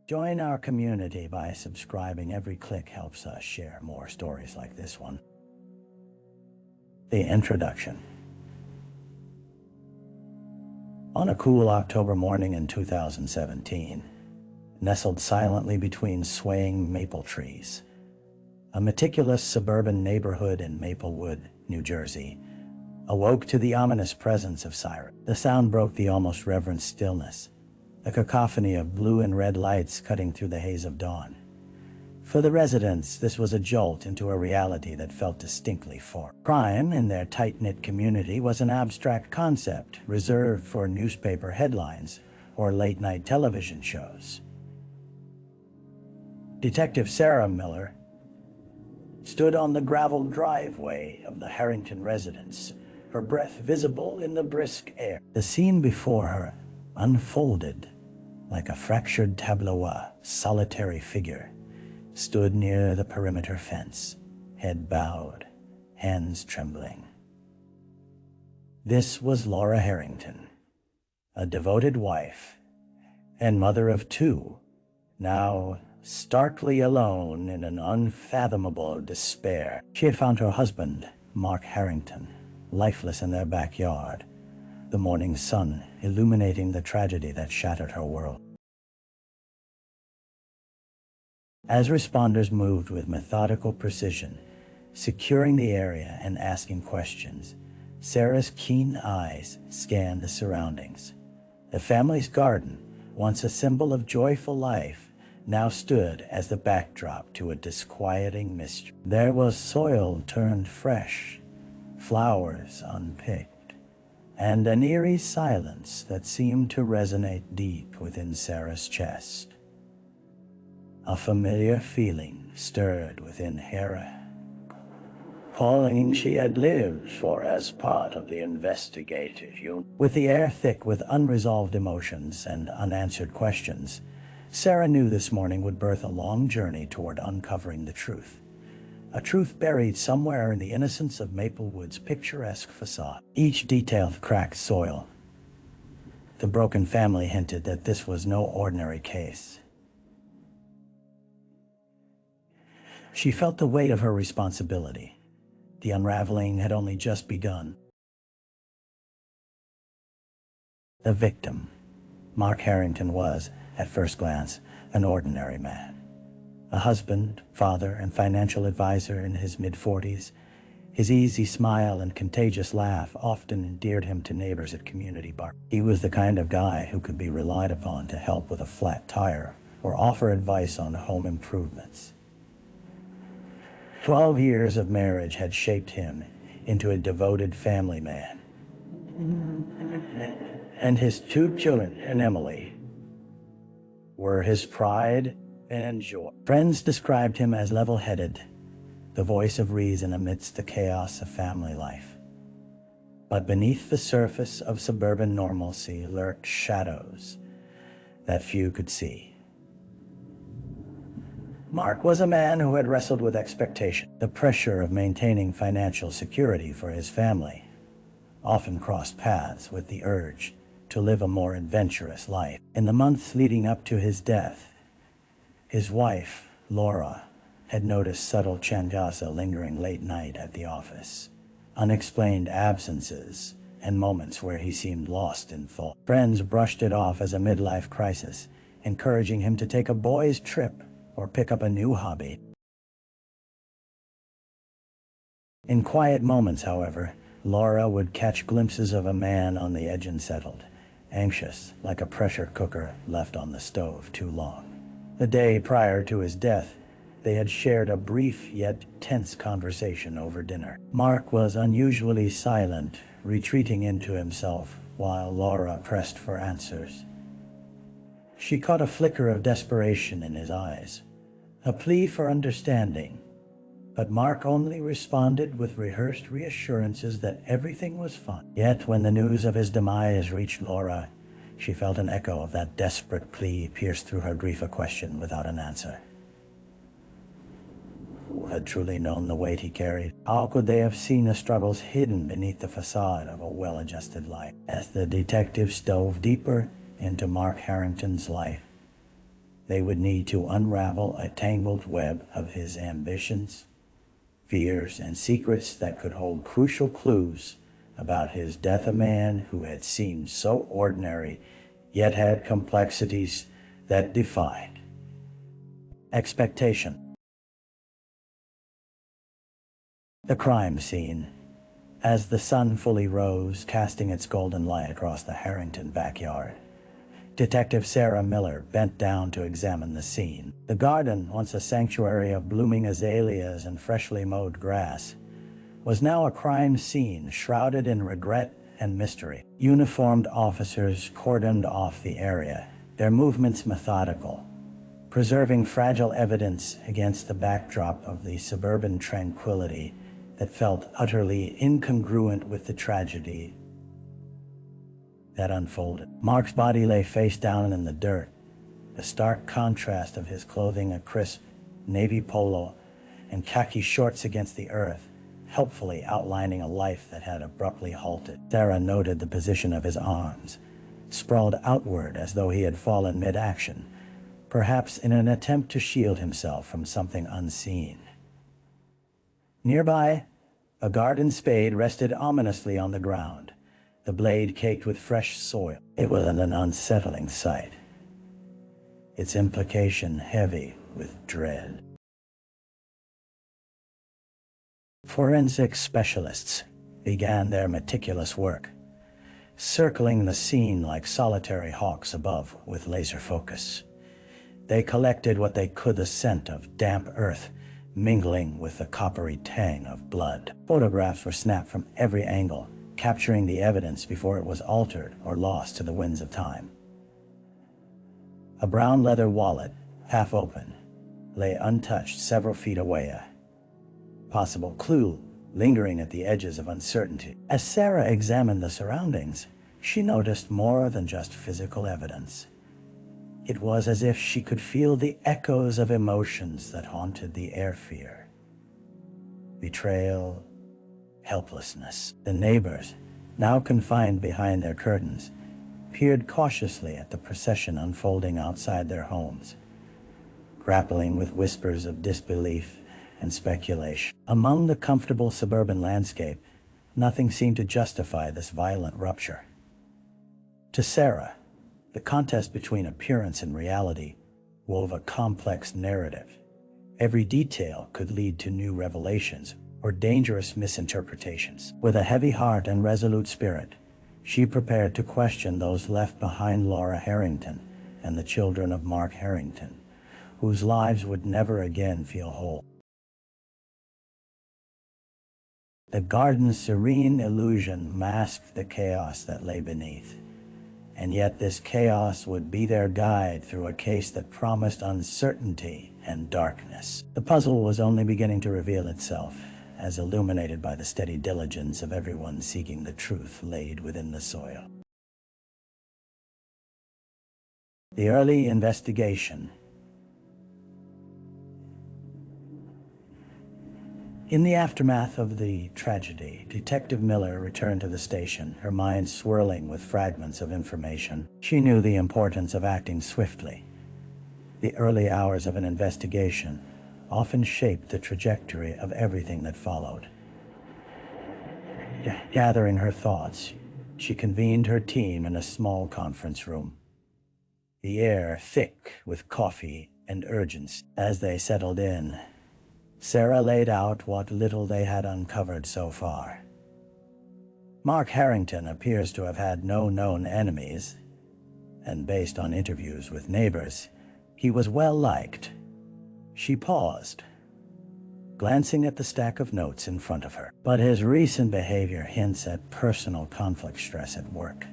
Join our community by subscribing. Every click helps us share more stories like this one. The introduction. On a cool October morning in 2017, nestled silently between swaying maple trees, a meticulous suburban neighborhood in Maplewood, New Jersey, awoke to the ominous presence of sirens. The sound broke the almost reverent stillness, a cacophony of blue and red lights cutting through the haze of dawn. For the residents, this was a jolt into a reality that felt distinctly foreign. Crime in their tight-knit community was an abstract concept reserved for newspaper headlines or late-night television shows. Detective Sarah Miller stood on the graveled driveway of the Harrington residence, her breath visible in the brisk air. The scene before her unfolded like a fractured tableau. A solitary figure stood near the perimeter fence, head bowed, hands trembling. This was Laura Harrington, a devoted wife and mother of two, now starkly alone in an unfathomable despair. She had found her husband, Mark Harrington, lifeless in their backyard, the morning sun illuminating the tragedy that shattered her world. As responders moved with methodical precision, securing the area and asking questions, Sarah's keen eyes scanned the surroundings. The family's garden, once a symbol of joyful life, now stood as the backdrop to a disquieting mystery. There was soil turned fresh, flowers unpicked, and an eerie silence that seemed to resonate deep within Sarah's chest. A familiar feeling stirred within her, calling she had lived for as part of the investigative unit. With the air thick with unresolved emotions and unanswered questions, Sarah knew this morning would birth a long journey toward uncovering the truth. A truth buried somewhere in the innocence of Maplewood's picturesque facade. Each detailed cracked soil. The broken family hinted that this was no ordinary case. She felt the weight of her responsibility. The unraveling had only just begun. The victim, Mark Harrington, was, at first glance, an ordinary man. A husband, father, and financial advisor in his mid-40s, his easy smile and contagious laugh often endeared him to neighbors at community bars. He was the kind of guy who could be relied upon to help with a flat tire or offer advice on home improvements. 12 years of marriage had shaped him into a devoted family man. And his two children and Emily were his pride and joy. Friends described him as level-headed, the voice of reason amidst the chaos of family life. But beneath the surface of suburban normalcy lurked shadows that few could see. Mark was a man who had wrestled with expectation. The pressure of maintaining financial security for his family often crossed paths with the urge to live a more adventurous life. In the months leading up to his death, his wife, Laura, had noticed subtle changes lingering late night at the office, unexplained absences, and moments where he seemed lost in thought. Friends brushed it off as a midlife crisis, encouraging him to take a boys' trip or pick up a new hobby. In quiet moments, however, Laura would catch glimpses of a man on the edge, unsettled, anxious, like a pressure cooker left on the stove too long. The day prior to his death, they had shared a brief yet tense conversation over dinner. Mark was unusually silent, retreating into himself while Laura pressed for answers. She caught a flicker of desperation in his eyes, a plea for understanding, but Mark only responded with rehearsed reassurances that everything was fine. Yet when the news of his demise reached Laura, she felt an echo of that desperate plea pierce through her grief, a question without an answer. Who had truly known the weight he carried? How could they have seen the struggles hidden beneath the facade of a well-adjusted life? As the detectives dove deeper into Mark Harrington's life, They would need to unravel a tangled web of his ambitions, fears, and secrets that could hold crucial clues about his death, a man who had seemed so ordinary, yet had complexities that defied expectation. The crime scene. As the sun fully rose, casting its golden light across the Harrington backyard, Detective Sarah Miller bent down to examine the scene. The garden, once a sanctuary of blooming azaleas and freshly mowed grass, was now a crime scene shrouded in regret and mystery. Uniformed officers cordoned off the area, their movements methodical, preserving fragile evidence against the backdrop of the suburban tranquility that felt utterly incongruent with the tragedy that unfolded. Mark's body lay face down in the dirt, the stark contrast of his clothing, a crisp navy polo and khaki shorts against the earth, helpfully outlining a life that had abruptly halted. Sarah noted the position of his arms, sprawled outward as though he had fallen mid-action, perhaps in an attempt to shield himself from something unseen. Nearby, a garden spade rested ominously on the ground, the blade caked with fresh soil. It was an unsettling sight, its implication heavy with dread. Forensic specialists began their meticulous work, circling the scene like solitary hawks above with laser focus. They collected what they could, the scent of damp earth mingling with the coppery tang of blood. Photographs were snapped from every angle, capturing the evidence before it was altered or lost to the winds of time. A brown leather wallet, half open, lay untouched several feet away, a possible clue lingering at the edges of uncertainty. As Sarah examined the surroundings, she noticed more than just physical evidence. It was as if she could feel the echoes of emotions that haunted the air: fear, betrayal, helplessness. The neighbors, now confined behind their curtains, peered cautiously at the procession unfolding outside their homes, grappling with whispers of disbelief and speculation. Among the comfortable suburban landscape, nothing seemed to justify this violent rupture. To Sarah, the contest between appearance and reality wove a complex narrative. Every detail could lead to new revelations or dangerous misinterpretations. With a heavy heart and resolute spirit, she prepared to question those left behind: Laura Harrington and the children of Mark Harrington, whose lives would never again feel whole. The garden's serene illusion masked the chaos that lay beneath, and yet this chaos would be their guide through a case that promised uncertainty and darkness. The puzzle was only beginning to reveal itself, as illuminated by the steady diligence of everyone seeking the truth laid within the soil. The early investigation. In the aftermath of the tragedy, Detective Miller returned to the station, her mind swirling with fragments of information. She knew the importance of acting swiftly. The early hours of an investigation often shaped the trajectory of everything that followed. Gathering her thoughts, she convened her team in a small conference room, the air thick with coffee and urgency. As they settled in, Sarah laid out what little they had uncovered so far. Mark Harrington appears to have had no known enemies, and based on interviews with neighbors, he was well liked. She paused, glancing at the stack of notes in front of her. But his recent behavior hints at personal conflict, stress at work,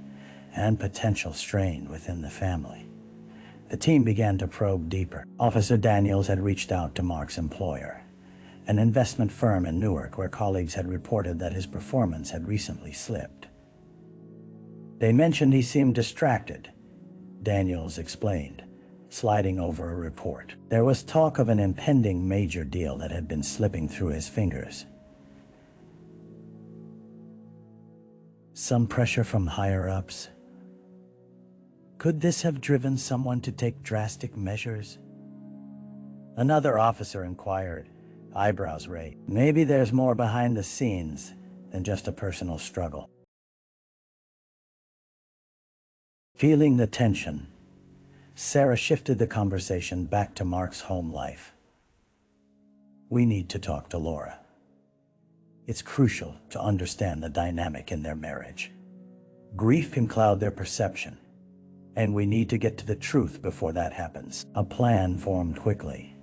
and potential strain within the family. The team began to probe deeper. Officer Daniels had reached out to Mark's employer, an investment firm in Newark, where colleagues had reported that his performance had recently slipped. They mentioned he seemed distracted, Daniels explained, sliding over a report. There was talk of an impending major deal that had been slipping through his fingers. Some pressure from higher-ups? Could this have driven someone to take drastic measures? Another officer inquired, eyebrows raised. Maybe there's more behind the scenes than just a personal struggle. Feeling the tension, Sarah shifted the conversation back to Mark's home life. We need to talk to Laura. It's crucial to understand the dynamic in their marriage. Grief can cloud their perception, and we need to get to the truth before that happens. A plan formed quickly.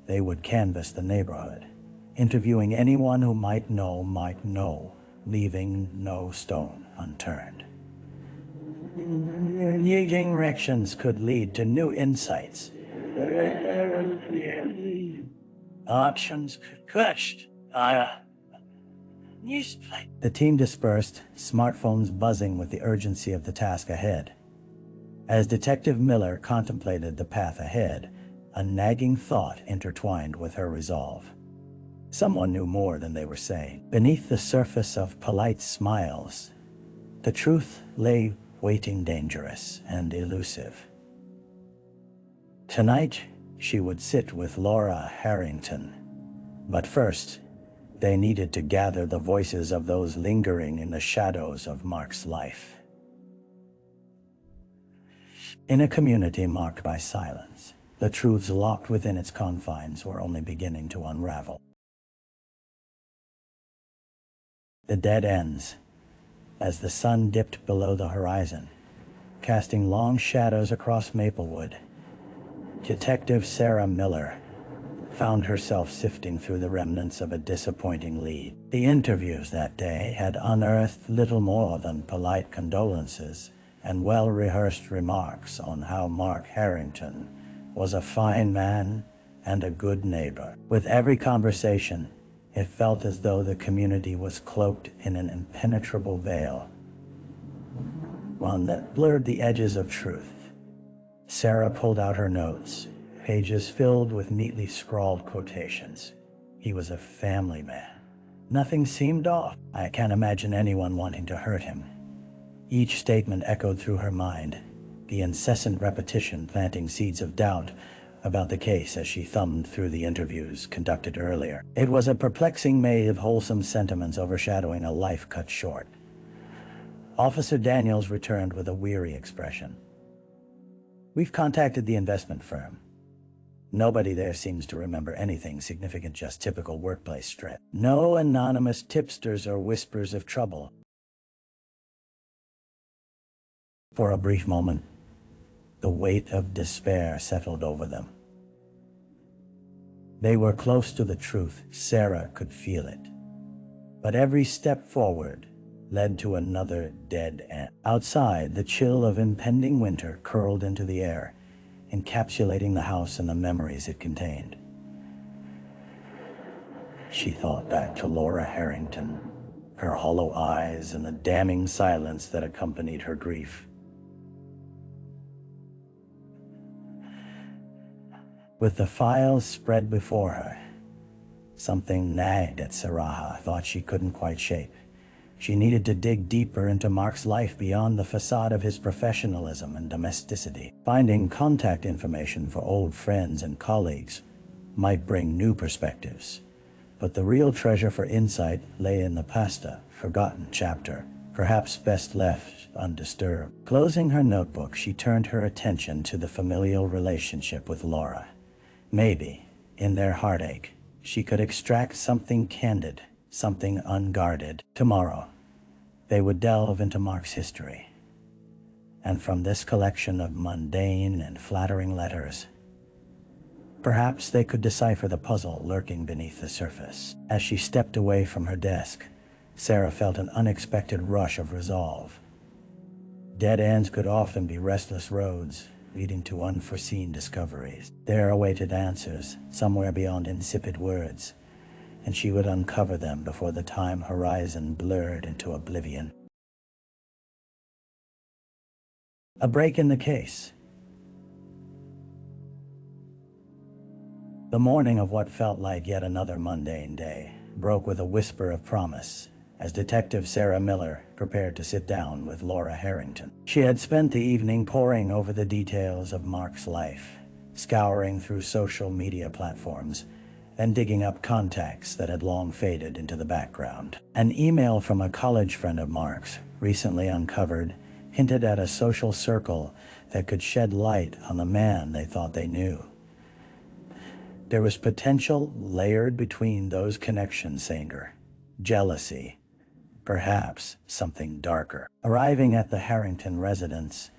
They would canvass the neighborhood, interviewing anyone who might know, leaving no stone unturned. New directions could lead to new insights. Options crushed. The team dispersed, smartphones buzzing with the urgency of the task ahead. As Detective Miller contemplated the path ahead, a nagging thought intertwined with her resolve. Someone knew more than they were saying. Beneath the surface of polite smiles, the truth lay waiting, dangerous and elusive. Tonight, she would sit with Laura Harrington. But first, they needed to gather the voices of those lingering in the shadows of Mark's life. In a community marked by silence, the truths locked within its confines were only beginning to unravel. The dead ends, as the sun dipped below the horizon, casting long shadows across Maplewood. Detective Sarah Miller found herself sifting through the remnants of a disappointing lead. The interviews that day had unearthed little more than polite condolences and well-rehearsed remarks on how Mark Harrington was a fine man and a good neighbor. With every conversation, it felt as though the community was cloaked in an impenetrable veil, one that blurred the edges of truth. Sarah pulled out her notes, pages filled with neatly scrawled quotations. He was a family man. Nothing seemed off. I can't imagine anyone wanting to hurt him. Each statement echoed through her mind, the incessant repetition planting seeds of doubt about the case as she thumbed through the interviews conducted earlier. It was a perplexing maze of wholesome sentiments overshadowing a life cut short. Officer Daniels returned with a weary expression. We've contacted the investment firm. Nobody there seems to remember anything significant, just typical workplace stress. No anonymous tipsters or whispers of trouble. For a brief moment, the weight of despair settled over them. They were close to the truth. Sarah could feel it. But every step forward led to another dead end. Outside, the chill of impending winter curled into the air, encapsulating the house and the memories it contained. She thought back to Laura Harrington, her hollow eyes and the damning silence that accompanied her grief. With the files spread before her, something nagged at Sarah, thought she couldn't quite shake. She needed to dig deeper into Mark's life beyond the facade of his professionalism and domesticity. Finding contact information for old friends and colleagues might bring new perspectives, but the real treasure for insight lay in the forgotten chapter, perhaps best left undisturbed. Closing her notebook, she turned her attention to the familial relationship with Laura. Maybe, in their heartache, she could extract something candid, something unguarded. Tomorrow, they would delve into Mark's history. And from this collection of mundane and flattering letters, perhaps they could decipher the puzzle lurking beneath the surface. As she stepped away from her desk, Sarah felt an unexpected rush of resolve. Dead ends could often be restless roads, leading to unforeseen discoveries. There awaited answers, somewhere beyond insipid words, and she would uncover them before the time horizon blurred into oblivion. A break in the case. The morning of what felt like yet another mundane day broke with a whisper of promise as Detective Sarah Miller prepared to sit down with Laura Harrington. She had spent the evening poring over the details of Mark's life, scouring through social media platforms, and digging up contacts that had long faded into the background. An email from a college friend of Mark's, recently uncovered, hinted at a social circle that could shed light on the man they thought they knew. There was potential layered between those connections, anger, jealousy, perhaps something darker. Arriving at the Harrington residence,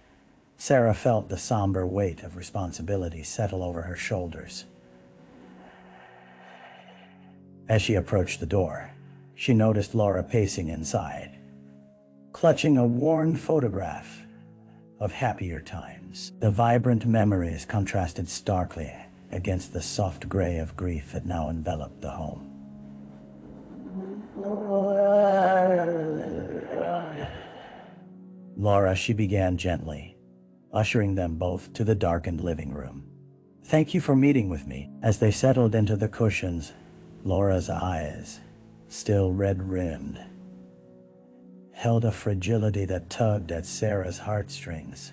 Sarah felt the somber weight of responsibility settle over her shoulders. As she approached the door, she noticed Laura pacing inside, clutching a worn photograph of happier times. The vibrant memories contrasted starkly against the soft gray of grief that now enveloped the home. Laura, she began gently, ushering them both to the darkened living room. "Thank you for meeting with me." As they settled into the cushions, Laura's eyes, still red-rimmed, held a fragility that tugged at Sarah's heartstrings.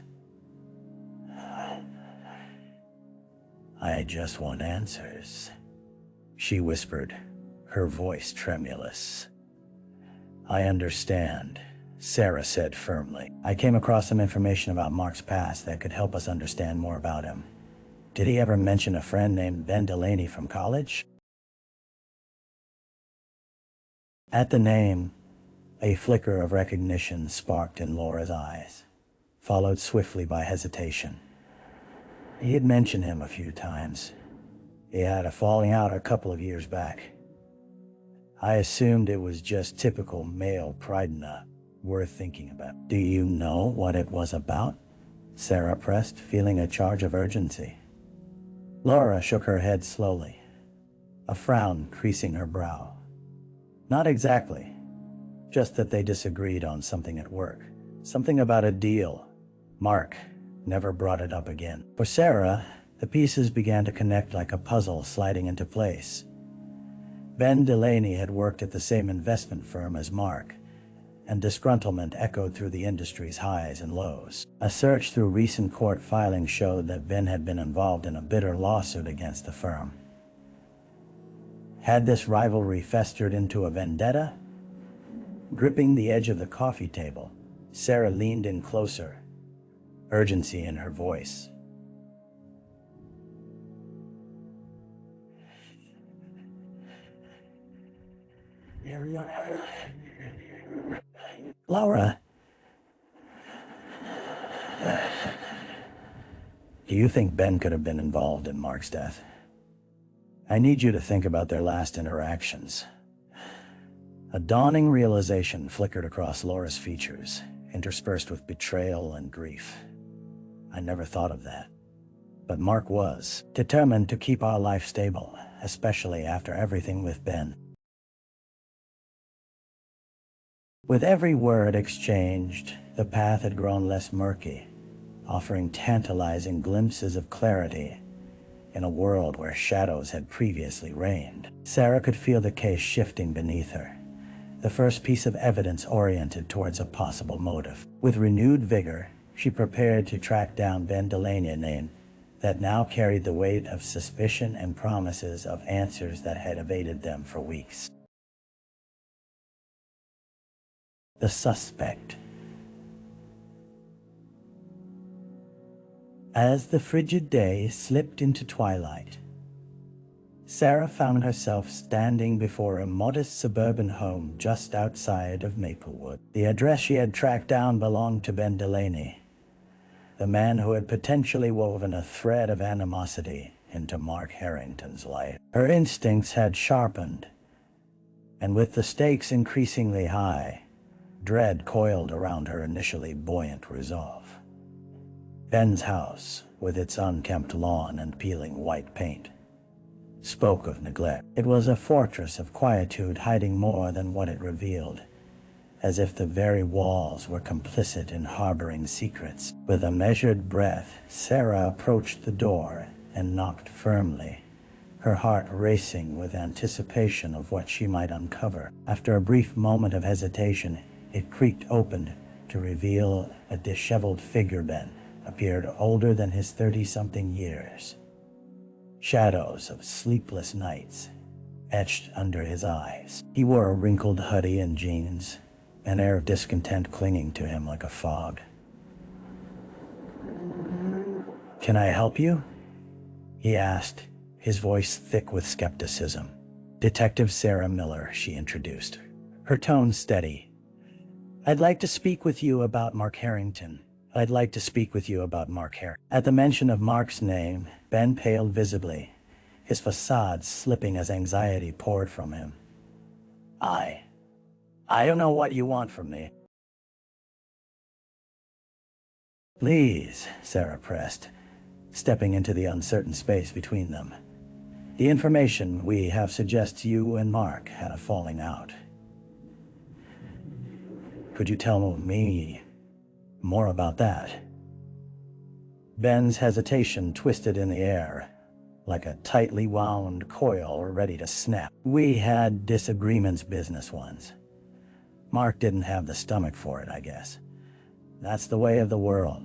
"I just want answers," she whispered, her voice tremulous. "I understand," Sarah said firmly. "I came across some information about Mark's past that could help us understand more about him. Did he ever mention a friend named Ben Delaney from college?" At the name, a flicker of recognition sparked in Laura's eyes, followed swiftly by hesitation. He had mentioned him a few times. He had a falling out a couple of years back. I assumed it was just typical male pride enough, worth thinking about. "Do you know what it was about?" Sarah pressed, feeling a charge of urgency. Laura shook her head slowly, a frown creasing her brow. "Not exactly. Just that they disagreed on something at work. Something about a deal. Mark never brought it up again." For Sarah, the pieces began to connect like a puzzle sliding into place. Ben Delaney had worked at the same investment firm as Mark, and disgruntlement echoed through the industry's highs and lows. A search through recent court filings showed that Ben had been involved in a bitter lawsuit against the firm. Had this rivalry festered into a vendetta? Gripping the edge of the coffee table, Sarah leaned in closer, urgency in her voice. "Laura, do you think Ben could have been involved in Mark's death? I need you to think about their last interactions." A dawning realization flickered across Laura's features, interspersed with betrayal and grief. "I never thought of that. But Mark was determined to keep our life stable, especially after everything with Ben." With every word exchanged, the path had grown less murky, offering tantalizing glimpses of clarity in a world where shadows had previously reigned. Sarah could feel the case shifting beneath her, the first piece of evidence oriented towards a possible motive. With renewed vigor, she prepared to track down Ben Delaney, a name that now carried the weight of suspicion and promises of answers that had evaded them for weeks. The suspect. As the frigid day slipped into twilight, Sarah found herself standing before a modest suburban home just outside of Maplewood. The address she had tracked down belonged to Ben Delaney, the man who had potentially woven a thread of animosity into Mark Harrington's life. Her instincts had sharpened, and with the stakes increasingly high, dread coiled around her initially buoyant resolve. Ben's house, with its unkempt lawn and peeling white paint, spoke of neglect. It was a fortress of quietude hiding more than what it revealed, as if the very walls were complicit in harboring secrets. With a measured breath, Sarah approached the door and knocked firmly, her heart racing with anticipation of what she might uncover. After a brief moment of hesitation, it creaked open to reveal a disheveled figure. Ben appeared older than his 30-something years. Shadows of sleepless nights etched under his eyes. He wore a wrinkled hoodie and jeans, an air of discontent clinging to him like a fog. "Can I help you?" he asked, his voice thick with skepticism. "Detective Sarah Miller," she introduced, her tone steady. "I'd like to speak with you about Mark Harrington. I'd like to speak with you about Mark Harrington." At the mention of Mark's name, Ben paled visibly, his facade slipping as anxiety poured from him. I don't know what you want from me." "Please," Sarah pressed, stepping into the uncertain space between them. "The information we have suggests you and Mark had a falling out. Could you tell me more about that?" Ben's hesitation twisted in the air, like a tightly wound coil ready to snap. "We had disagreements, business ones. Mark didn't have the stomach for it, I guess. That's the way of the world."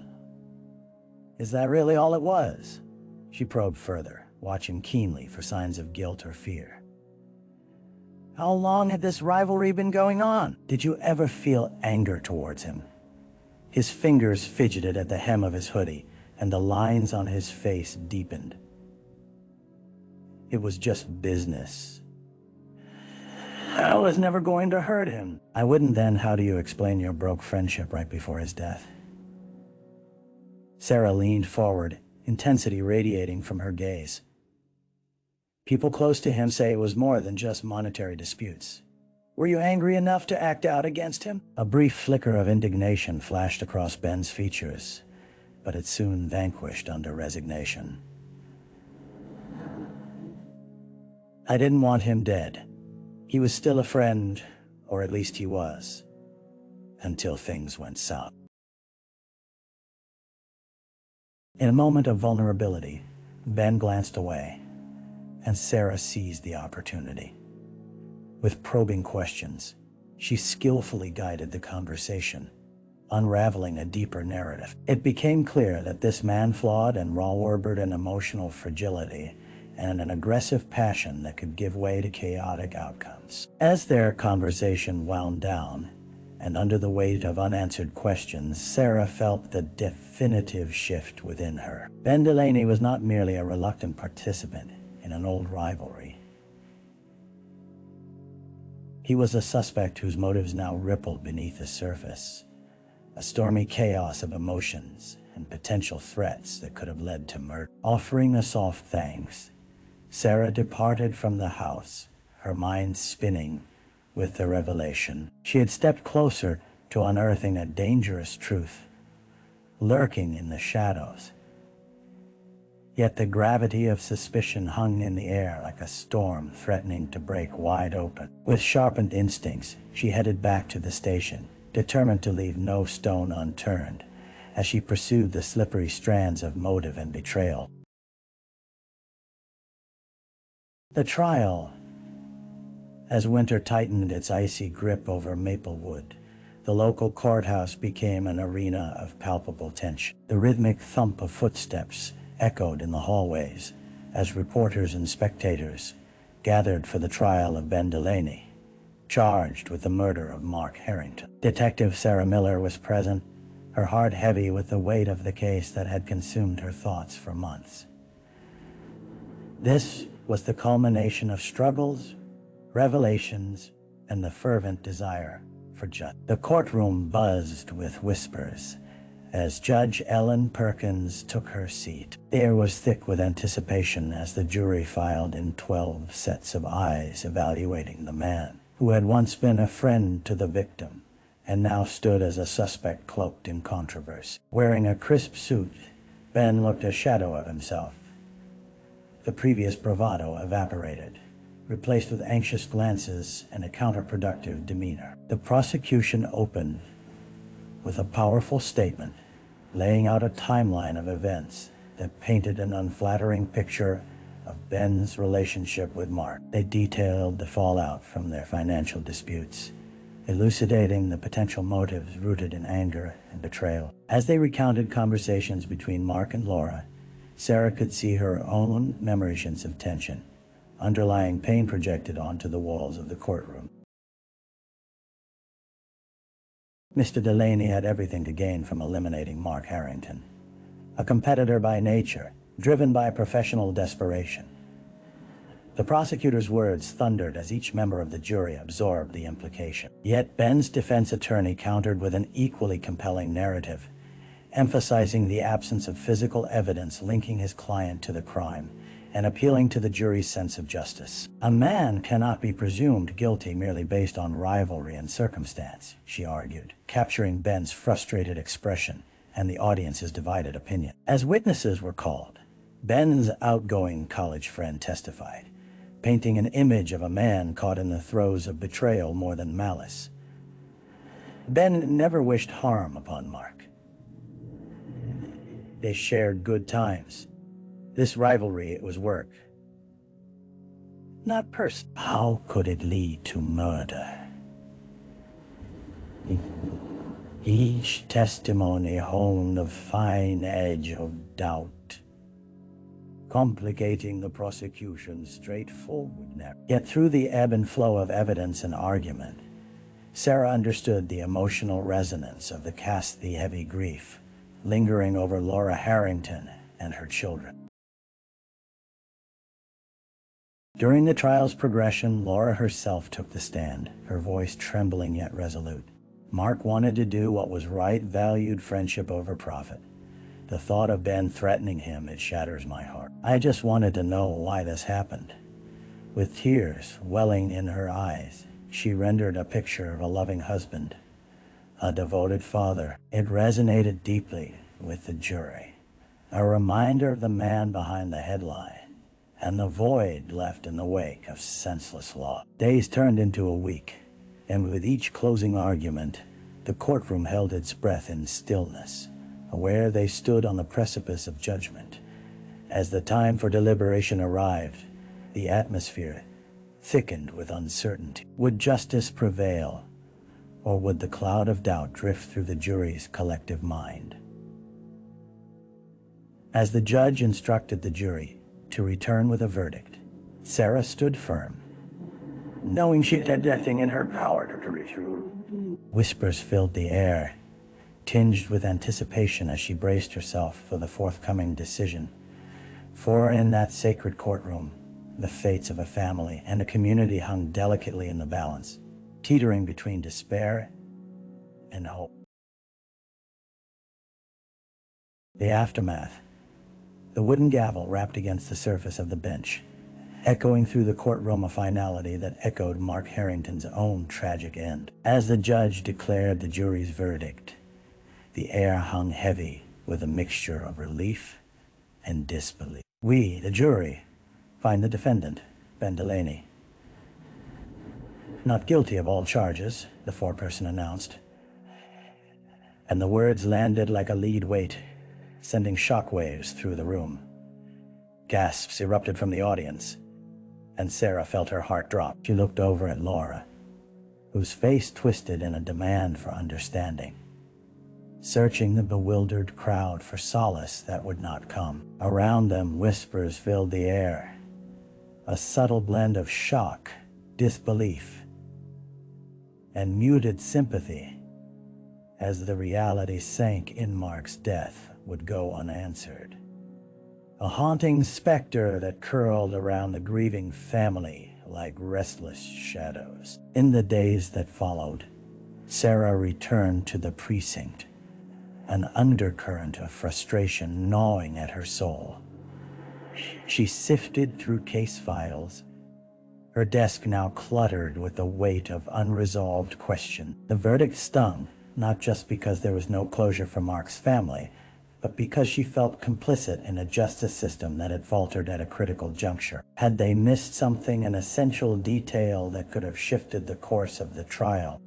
"Is that really all it was?" She probed further, watching keenly for signs of guilt or fear. "How long had this rivalry been going on? Did you ever feel anger towards him?" His fingers fidgeted at the hem of his hoodie, and the lines on his face deepened. "It was just business. I was never going to hurt him." "I wouldn't then. How do you explain your broke friendship right before his death?" Sarah leaned forward, intensity radiating from her gaze. "People close to him say it was more than just monetary disputes. Were you angry enough to act out against him?" A brief flicker of indignation flashed across Ben's features, but it soon vanquished under resignation. "I didn't want him dead. He was still a friend, or at least he was, until things went south." In a moment of vulnerability, Ben glanced away, and Sarah seized the opportunity. With probing questions, she skillfully guided the conversation, unraveling a deeper narrative. It became clear that this man flawed and harbored an emotional fragility and an aggressive passion that could give way to chaotic outcomes. As their conversation wound down, and under the weight of unanswered questions, Sarah felt the definitive shift within her. Ben Delaney was not merely a reluctant participant in an old rivalry. He was a suspect whose motives now rippled beneath the surface, a stormy chaos of emotions and potential threats that could have led to murder. Offering a soft thanks, Sarah departed from the house, her mind spinning with the revelation. She had stepped closer to unearthing a dangerous truth, lurking in the shadows. Yet the gravity of suspicion hung in the air like a storm threatening to break wide open. With sharpened instincts, she headed back to the station, determined to leave no stone unturned as she pursued the slippery strands of motive and betrayal. The trial. As winter tightened its icy grip over Maplewood, the local courthouse became an arena of palpable tension. The rhythmic thump of footsteps echoed in the hallways as reporters and spectators gathered for the trial of Ben Delaney, charged with the murder of Mark Harrington. Detective Sarah Miller was present, her heart heavy with the weight of the case that had consumed her thoughts for months. This was the culmination of struggles, revelations, and the fervent desire for justice. The courtroom buzzed with whispers as Judge Ellen Perkins took her seat. The air was thick with anticipation as the jury filed in 12 sets of eyes evaluating the man who had once been a friend to the victim and now stood as a suspect cloaked in controversy. Wearing a crisp suit, Ben looked a shadow of himself. The previous bravado evaporated, replaced with anxious glances and a counterproductive demeanor. The prosecution opened with a powerful statement, laying out a timeline of events that painted an unflattering picture of Ben's relationship with Mark. They detailed the fallout from their financial disputes, elucidating the potential motives rooted in anger and betrayal. As they recounted conversations between Mark and Laura, Sarah could see her own memories of tension, underlying pain projected onto the walls of the courtroom. Mr. Delaney had everything to gain from eliminating Mark Harrington, a competitor by nature, driven by professional desperation. The prosecutor's words thundered as each member of the jury absorbed the implication. Yet Ben's defense attorney countered with an equally compelling narrative, emphasizing the absence of physical evidence linking his client to the crime and appealing to the jury's sense of justice. A man cannot be presumed guilty merely based on rivalry and circumstance, she argued, capturing Ben's frustrated expression and the audience's divided opinion. As witnesses were called, Ben's outgoing college friend testified, painting an image of a man caught in the throes of betrayal more than malice. Ben never wished harm upon Mark. They shared good times. This rivalry, it was work, not personal. How could it lead to murder? Each testimony honed a fine edge of doubt, complicating the prosecution's straightforward narrative. Yet through the ebb and flow of evidence and argument, Sarah understood the emotional resonance of the Case.The heavy grief lingering over Laura Harrington and her children. During the trial's progression, Laura herself took the stand, her voice trembling yet resolute. Mark wanted to do what was right, valued friendship over profit. The thought of Ben threatening him, it shatters my heart. I just wanted to know why this happened. With tears welling in her eyes, she rendered a picture of a loving husband, a devoted father. It resonated deeply with the jury, a reminder of the man behind the headline and the void left in the wake of senseless law. Days turned into a week, and with each closing argument, the courtroom held its breath in stillness, aware they stood on the precipice of judgment. As the time for deliberation arrived, the atmosphere thickened with uncertainty. Would justice prevail, or would the cloud of doubt drift through the jury's collective mind? As the judge instructed the jury to return with a verdict, Sarah stood firm, knowing she had everything in her power to reach through. Whispers filled the air, tinged with anticipation as she braced herself for the forthcoming decision. For in that sacred courtroom, the fates of a family and a community hung delicately in the balance, teetering between despair and hope. The aftermath. The wooden gavel rapped against the surface of the bench, echoing through the courtroom a finality that echoed Mark Harrington's own tragic end. As the judge declared the jury's verdict, the air hung heavy with a mixture of relief and disbelief. We, the jury, find the defendant, Ben Delaney, not guilty of all charges, the foreperson announced, and the words landed like a lead weight, sending shockwaves through the room. Gasps erupted from the audience, and Sarah felt her heart drop. She looked over at Laura, whose face twisted in a demand for understanding, searching the bewildered crowd for solace that would not come. Around them, whispers filled the air, a subtle blend of shock, disbelief, and muted sympathy as the reality sank in Mark's death would go unanswered. A haunting specter that curled around the grieving family like restless shadows. In the days that followed, Sarah returned to the precinct, an undercurrent of frustration gnawing at her soul. She sifted through case files, her desk now cluttered with the weight of unresolved questions. The verdict stung, not just because there was no closure for Mark's family, but because she felt complicit in a justice system that had faltered at a critical juncture. Had they missed something, an essential detail that could have shifted the course of the trial?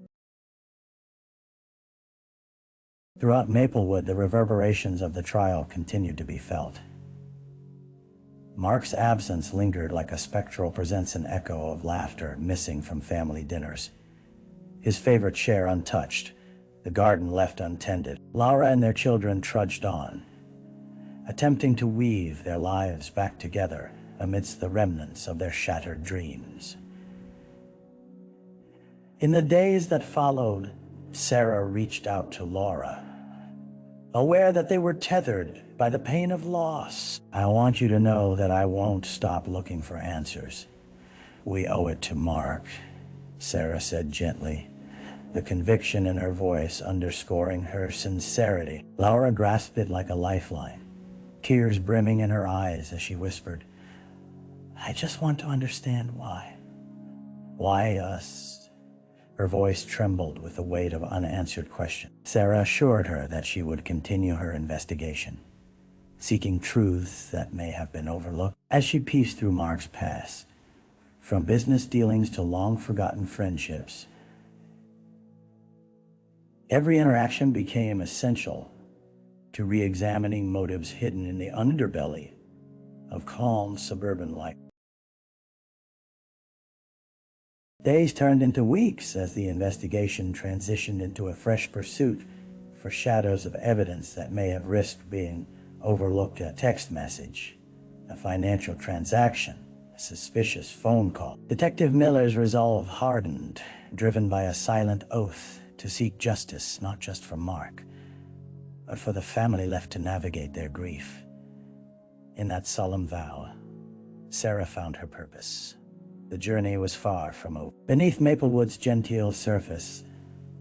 Throughout Maplewood, the reverberations of the trial continued to be felt. Mark's absence lingered like a spectral presence, an echo of laughter missing from family dinners. His favorite chair untouched, the garden left untended. Laura and their children trudged on, attempting to weave their lives back together amidst the remnants of their shattered dreams. In the days that followed, Sarah reached out to Laura, aware that they were tethered by the pain of loss. "I want you to know that I won't stop looking for answers. We owe it to Mark," Sarah said gently, the conviction in her voice underscoring her sincerity. Laura grasped it like a lifeline, tears brimming in her eyes as she whispered, "I just want to understand why." "Why us?" Her voice trembled with the weight of unanswered questions. Sarah assured her that she would continue her investigation, seeking truths that may have been overlooked. As she pieced through Mark's past, from business dealings to long-forgotten friendships, every interaction became essential to re-examining motives hidden in the underbelly of calm suburban life. Days turned into weeks as the investigation transitioned into a fresh pursuit for shadows of evidence that may have risked being overlooked. A text message, a financial transaction, a suspicious phone call. Detective Miller's resolve hardened, driven by a silent oath to seek justice not just for Mark, but for the family left to navigate their grief. In that solemn vow, Sarah found her purpose. The journey was far from over. Beneath Maplewood's genteel surface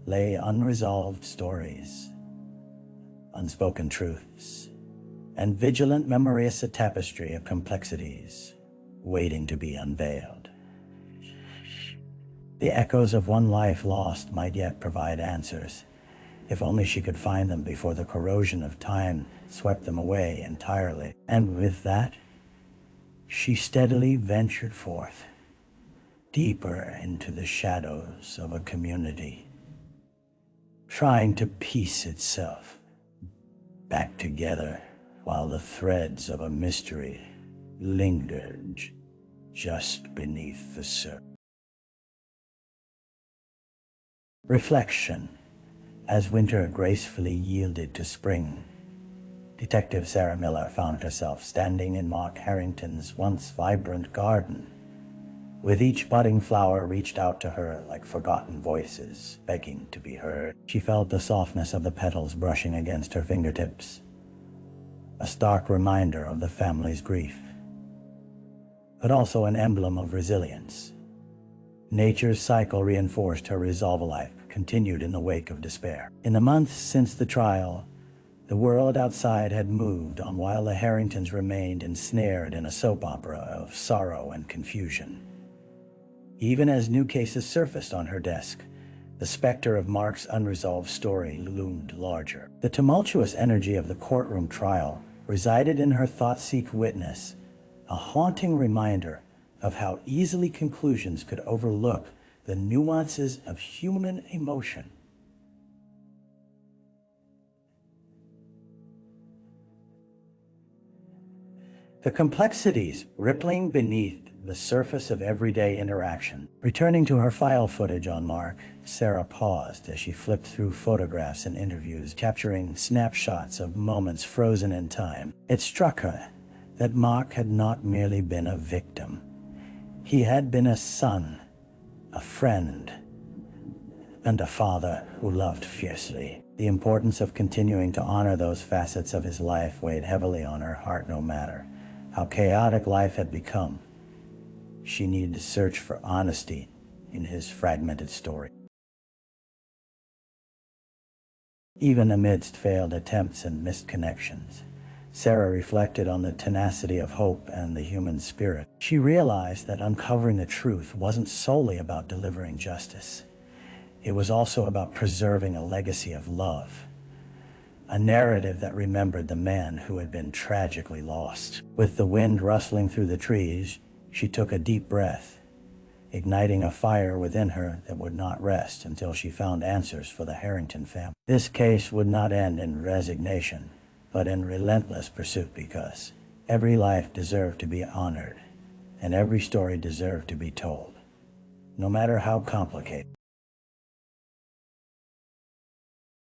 lay unresolved stories, unspoken truths, and vigilant memories, a tapestry of complexities waiting to be unveiled. The echoes of one life lost might yet provide answers, if only she could find them before the corrosion of time swept them away entirely. And with that, she steadily ventured forth, deeper into the shadows of a community, trying to piece itself back together while the threads of a mystery lingered just beneath the surface. Reflection. As winter gracefully yielded to spring, Detective Sarah Miller found herself standing in Mark Harrington's once vibrant garden. With each budding flower reached out to her like forgotten voices, begging to be heard. She felt the softness of the petals brushing against her fingertips, a stark reminder of the family's grief, but also an emblem of resilience. Nature's cycle reinforced her resolve. Life continued in the wake of despair. In the months since the trial, the world outside had moved on while the Harringtons remained ensnared in a soap opera of sorrow and confusion. Even as new cases surfaced on her desk, the specter of Mark's unresolved story loomed larger. The tumultuous energy of the courtroom trial resided in her thought-seek witness, a haunting reminder of how easily conclusions could overlook the nuances of human emotion. The complexities rippling beneath the surface of everyday interaction. Returning to her file footage on Mark, Sarah paused as she flipped through photographs and interviews, capturing snapshots of moments frozen in time. It struck her that Mark had not merely been a victim. He had been a son, a friend, and a father who loved fiercely. The importance of continuing to honor those facets of his life weighed heavily on her heart. No matter how chaotic life had become, she needed to search for honesty in his fragmented story. Even amidst failed attempts and missed connections, Sarah reflected on the tenacity of hope and the human spirit. She realized that uncovering the truth wasn't solely about delivering justice. It was also about preserving a legacy of love, a narrative that remembered the man who had been tragically lost. With the wind rustling through the trees, she took a deep breath, igniting a fire within her that would not rest until she found answers for the Harrington family. This case would not end in resignation, but in relentless pursuit, because Every life deserved to be honored, and every story deserved to be told, no matter how complicated.